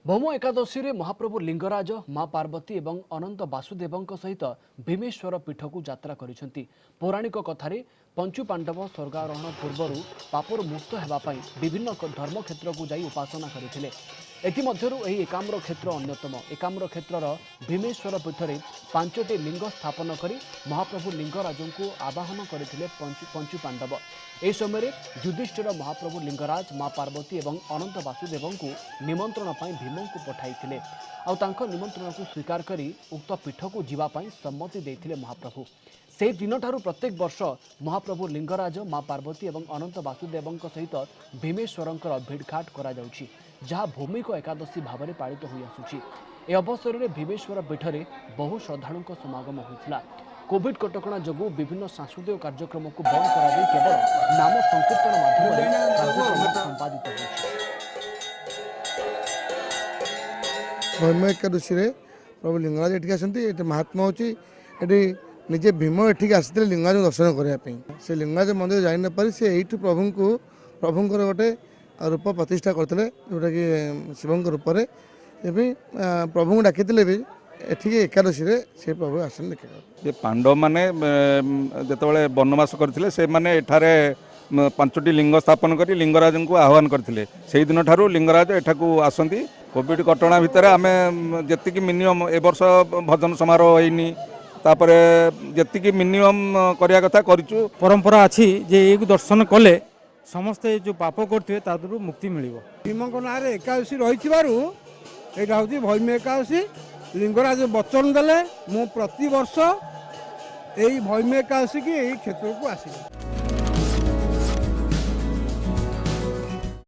भौम एकादशी रे महाप्रभु लिंगराज माँ पार्वती एवं अनंत वासुदेव सहित भीमेश्वर पीठ को यात्रा करिसेंती। पौराणिक कथारे पंचु पांडव स्वर्गारोहण पूर्वर पापर मुक्त होगापाई विभिन्न धर्म क्षेत्र को जाई उपासना करथिले। एथिमध्यरु एही एकाम्र क्षेत्र अन्यतम। एकाम्र क्षेत्रर भीमेश्वर पीठरे पांचटी लिंग स्थापन करी महाप्रभु लिंगराज को आवाहन करथिले पंचु पांडव। एही समय युधिष्ठिर महाप्रभु लिंगराज माँ पार्वती एवं अनंत वासुदेव को निमंत्रण पाई भीम को पठाई आउ तांको निमंत्रण को स्वीकार करी उक्त पीठ को जीवा पाई सम्मति देथिले महाप्रभु। से दिन ठारू प्रत्येक वर्ष महाप्रभु लिंगराज माँ पार्वती एवं अनंत वासुदेव सहित भीमेश्वरंकर भिड़घाट करा जाउछि, जहाँ भौमिक एकादशी भाव में पालित हो आसुछि। ए अवसर में भीमेश्वर पीठरे बहु श्रद्धालुं समागम होइथिला। कोविड कटकणा जोगु विभिन्न सांस्कृतिक कार्यक्रम को बंद करा जाई केवल नाम संकीर्तन माध्यम कार्यक्रम संपादित होइछि। भौम एकादशी प्रभु लिंगराज एठी आसती। ये महात्मा होची निजे भीम एठिक आसते लिंगराज दर्शन करने से लिंगराज मंदिर जाई न पारि से एठू प्रभुंकर गोटे रूप प्रतिष्ठा करते जोटा कि शिव रूप से प्रभु को डाकी भी एठिक एकादशी से प्रभु आसन देखा। पांडव माने जिते वनवास करते से माने एठारे पांचटी लिंग स्थापन कर लिंगराज को आह्वान करते से दिन ठारू लिंगराज एठाकू आसती। कोविड कटना भितर आम जी मिनिमम ए वर्ष भजन समारोह होनी तापर जी मिनिमम करने कथा करूँ। परंपरा अच्छी जे एक दर्शन कले समस्ते जो पाप करते मुक्ति मिल भीम ना एकादशी रही हूँ भौम एकादशी। लिंगराज वचन देले मु प्रति वर्ष यही भौम एकादशी की क्षेत्र को आसि।